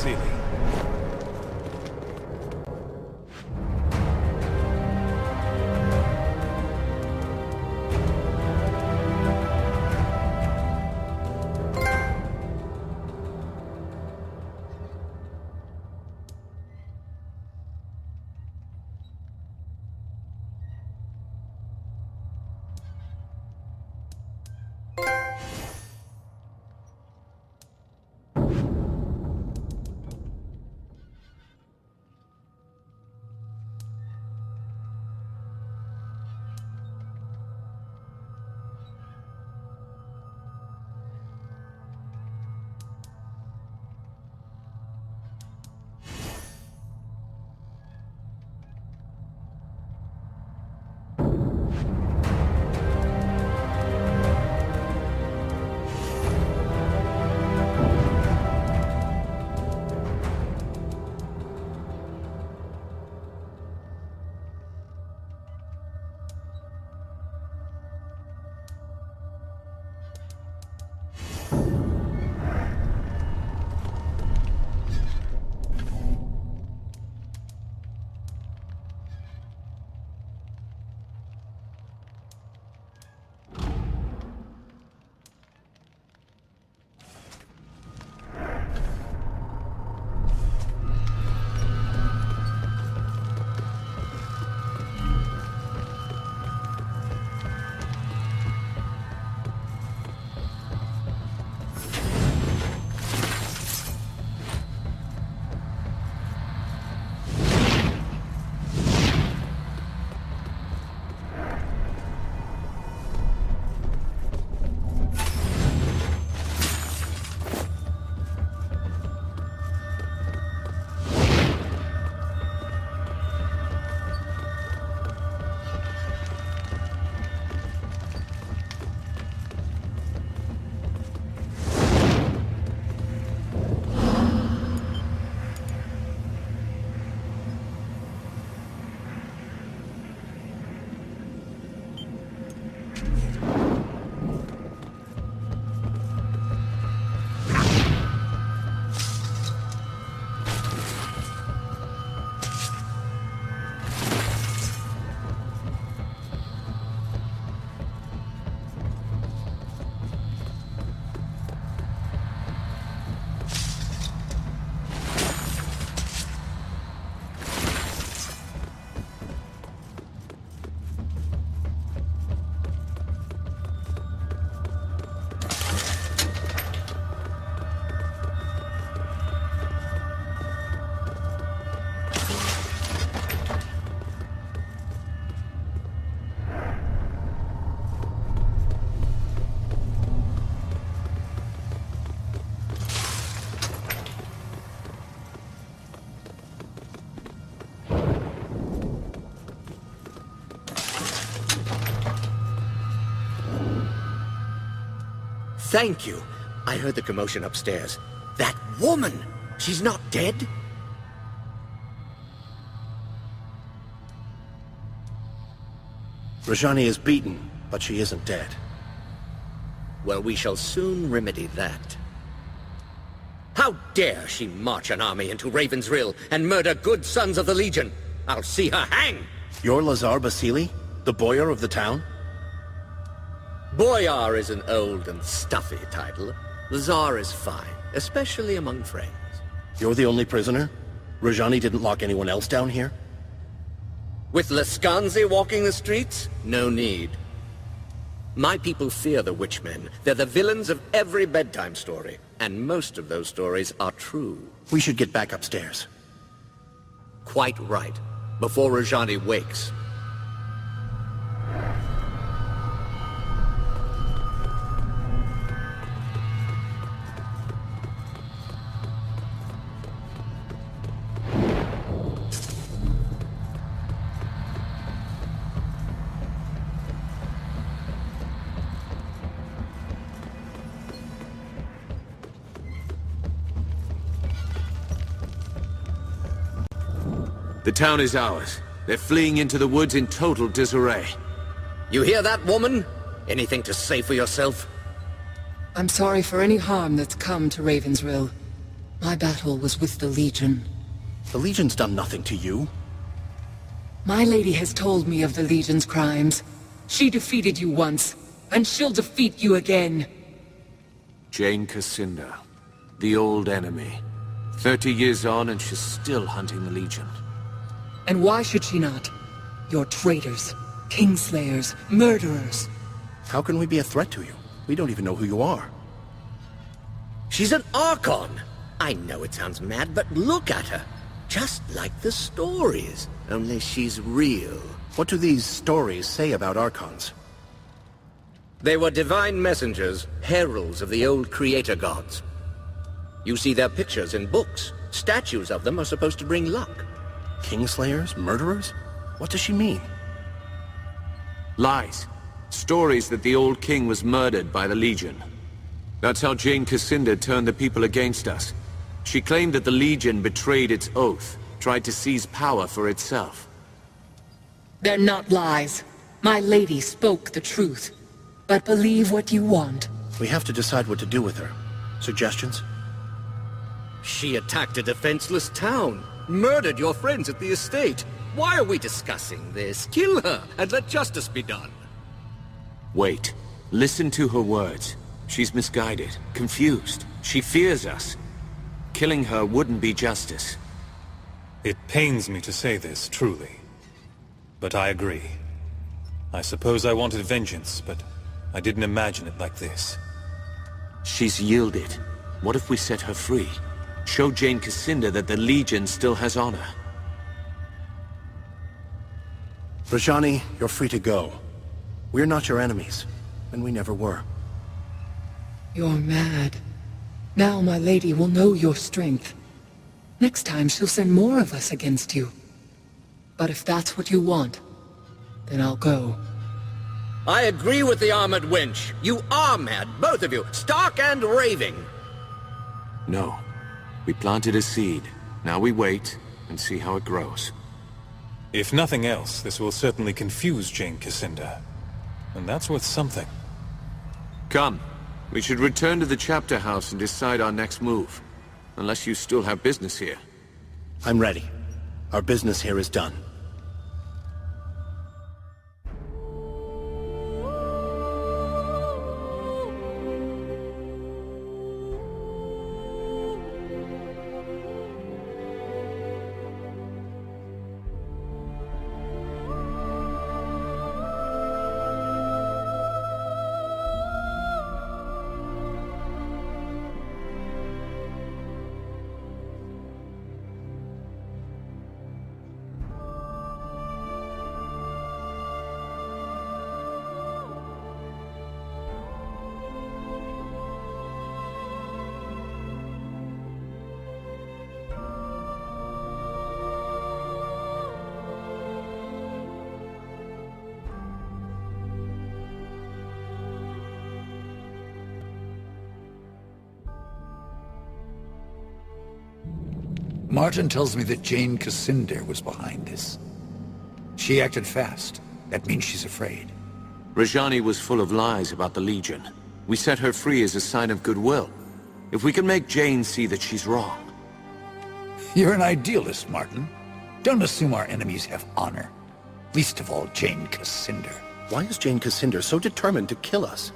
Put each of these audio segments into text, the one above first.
Vasily. Thank you. I heard the commotion upstairs. That woman! She's not dead? Rajani is beaten, but she isn't dead. Well, we shall soon remedy that. How dare she march an army into Ravensrill and murder good sons of the Legion? I'll see her hang! You're Lazar Basili, the boyar of the town? Boyar is an old and stuffy title. Lazar is fine, especially among friends. You're the only prisoner? Rajani didn't lock anyone else down here? With Laskanzi walking the streets? No need. My people fear the witchmen. They're the villains of every bedtime story. And most of those stories are true. We should get back upstairs. Quite right. Before Rajani wakes. The town is ours. They're fleeing into the woods in total disarray. You hear that, woman? Anything to say for yourself? I'm sorry for any harm that's come to Ravensrill. My battle was with the Legion. The Legion's done nothing to you. My lady has told me of the Legion's crimes. She defeated you once, and she'll defeat you again. Jane Cassinda, the old enemy. 30 years on and she's still hunting the Legion. And why should she not? You're traitors, kingslayers, murderers. How can we be a threat to you? We don't even know who you are. She's an Archon! I know it sounds mad, but look at her. Just like the stories, only she's real. What do these stories say about Archons? They were divine messengers, heralds of the old creator gods. You see their pictures in books. Statues of them are supposed to bring luck. Kingslayers? Murderers? What does she mean? Lies. Stories that the old king was murdered by the Legion. That's how Jane Cassinda turned the people against us. She claimed that the Legion betrayed its oath, tried to seize power for itself. They're not lies. My lady spoke the truth. But believe what you want. We have to decide what to do with her. Suggestions? She attacked a defenseless town, murdered your friends at the estate. Why are we discussing this? Kill her and let justice be done. Wait. Listen to her words. She's misguided, confused. She fears us. Killing her wouldn't be justice. It pains me to say this, truly. But I agree. I suppose I wanted vengeance, but I didn't imagine it like this. She's yielded. What if we set her free? Show Jane Cassinda that the Legion still has honor. Rajani, you're free to go. We're not your enemies, and we never were. You're mad. Now my lady will know your strength. Next time she'll send more of us against you. But if that's what you want, then I'll go. I agree with the armored wench. You are mad, both of you, stark and raving. No. We planted a seed. Now we wait and see how it grows. If nothing else, this will certainly confuse Jane Cassinda. And that's worth something. Come. We should return to the chapter house and decide our next move. Unless you still have business here. I'm ready. Our business here is done. Martin tells me that Jane Cassinda was behind this. She acted fast. That means she's afraid. Rajani was full of lies about the Legion. We set her free as a sign of goodwill. If we can make Jane see that she's wrong. You're an idealist, Martin. Don't assume our enemies have honor. Least of all, Jane Cassinda. Why is Jane Cassinda so determined to kill us?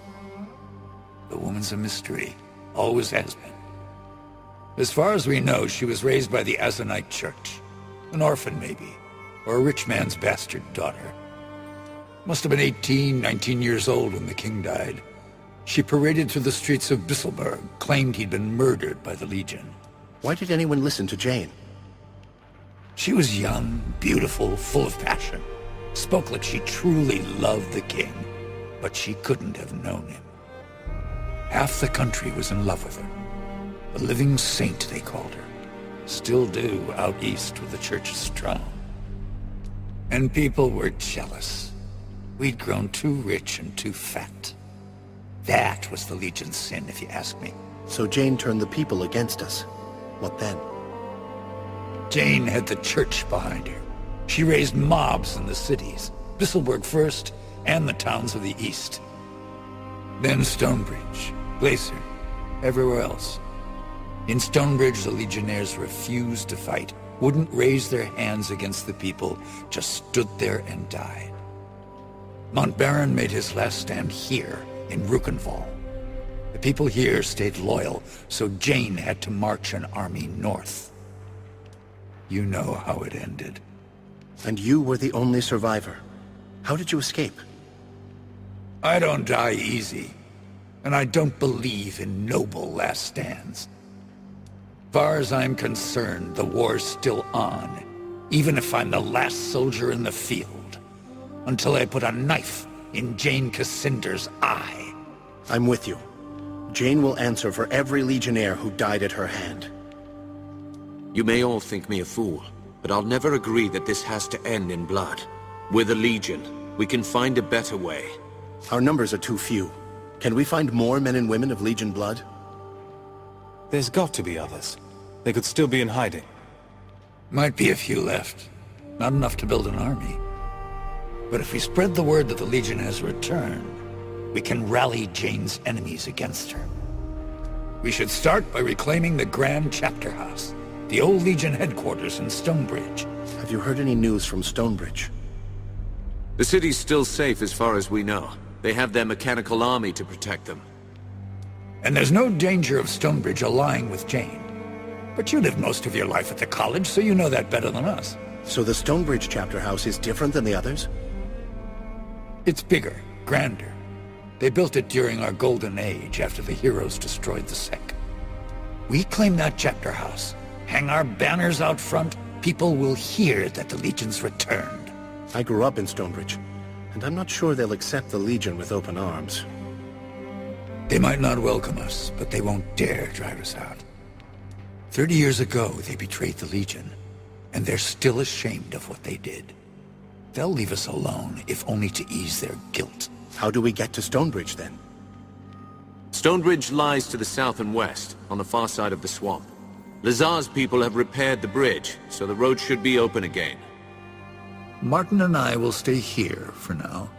The woman's a mystery. Always has been. As far as we know, she was raised by the Azanite Church. An orphan, maybe. Or a rich man's bastard daughter. Must have been 18, 19 years old when the king died. She paraded through the streets of Bisselberg, claimed he'd been murdered by the Legion. Why did anyone listen to Jane? She was young, beautiful, full of passion. Spoke like she truly loved the king, but she couldn't have known him. Half the country was in love with her. A living saint, they called her. Still do out east where the church is strong. And people were jealous. We'd grown too rich and too fat. That was the Legion's sin, if you ask me. So Jane turned the people against us. What then? Jane had the church behind her. She raised mobs in the cities. Bisselberg first, and the towns of the east. Then Stonebridge, Glacier, everywhere else. In Stonebridge, the Legionnaires refused to fight, wouldn't raise their hands against the people, just stood there and died. Montbaron made his last stand here, in Rukenval. The people here stayed loyal, so Jane had to march an army north. You know how it ended. And you were the only survivor. How did you escape? I don't die easy, and I don't believe in noble last stands. Far as I'm concerned, the war's still on, even if I'm the last soldier in the field, until I put a knife in Jane Cassinder's eye. I'm with you. Jane will answer for every Legionnaire who died at her hand. You may all think me a fool, but I'll never agree that this has to end in blood. We're the Legion. We can find a better way. Our numbers are too few. Can we find more men and women of Legion blood? There's got to be others. They could still be in hiding. Might be a few left. Not enough to build an army. But if we spread the word that the Legion has returned, we can rally Jane's enemies against her. We should start by reclaiming the Grand Chapter House, the old Legion headquarters in Stonebridge. Have you heard any news from Stonebridge? The city's still safe as far as we know. They have their mechanical army to protect them. And there's no danger of Stonebridge allying with Jane. But you lived most of your life at the college, so you know that better than us. So the Stonebridge chapter house is different than the others? It's bigger, grander. They built it during our golden age after the heroes destroyed the Sec. We claim that chapter house, hang our banners out front, people will hear that the Legion's returned. I grew up in Stonebridge, and I'm not sure they'll accept the Legion with open arms. They might not welcome us, but they won't dare drive us out. 30 years ago, they betrayed the Legion, and they're still ashamed of what they did. They'll leave us alone, if only to ease their guilt. How do we get to Stonebridge, then? Stonebridge lies to the south and west, on the far side of the swamp. Lazar's people have repaired the bridge, so the road should be open again. Martin and I will stay here for now.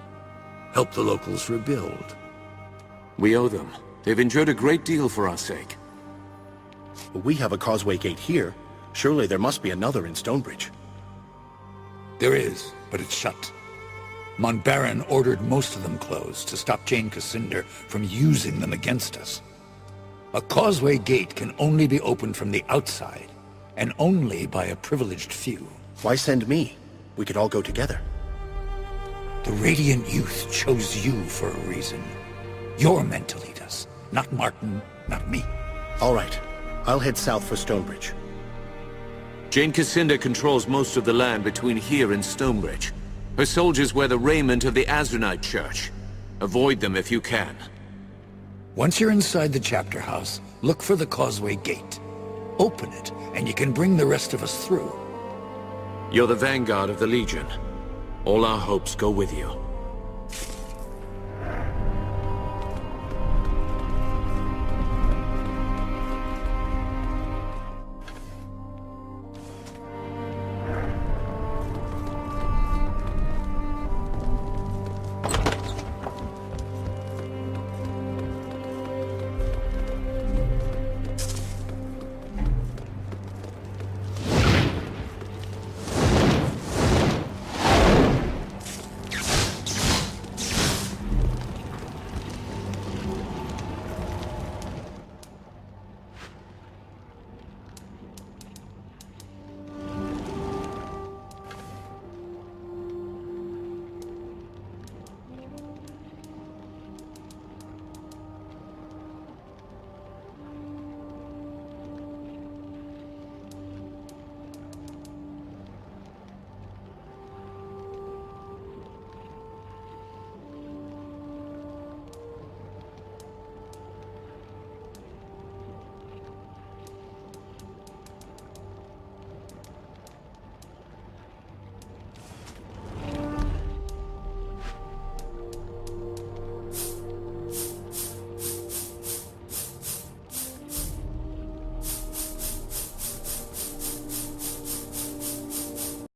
Help the locals rebuild. We owe them. They've endured a great deal for our sake. We have a causeway gate here. Surely there must be another in Stonebridge. There is, but it's shut. Montbaron ordered most of them closed to stop Jane Cassinder from using them against us. A causeway gate can only be opened from the outside, and only by a privileged few. Why send me? We could all go together. The Radiant Youth chose you for a reason. You're meant to lead us, not Martin, not me. All right. I'll head south for Stonebridge. Jane Cassinder controls most of the land between here and Stonebridge. Her soldiers wear the raiment of the Azranite Church. Avoid them if you can. Once you're inside the chapter house, look for the causeway gate. Open it, and you can bring the rest of us through. You're the vanguard of the Legion. All our hopes go with you.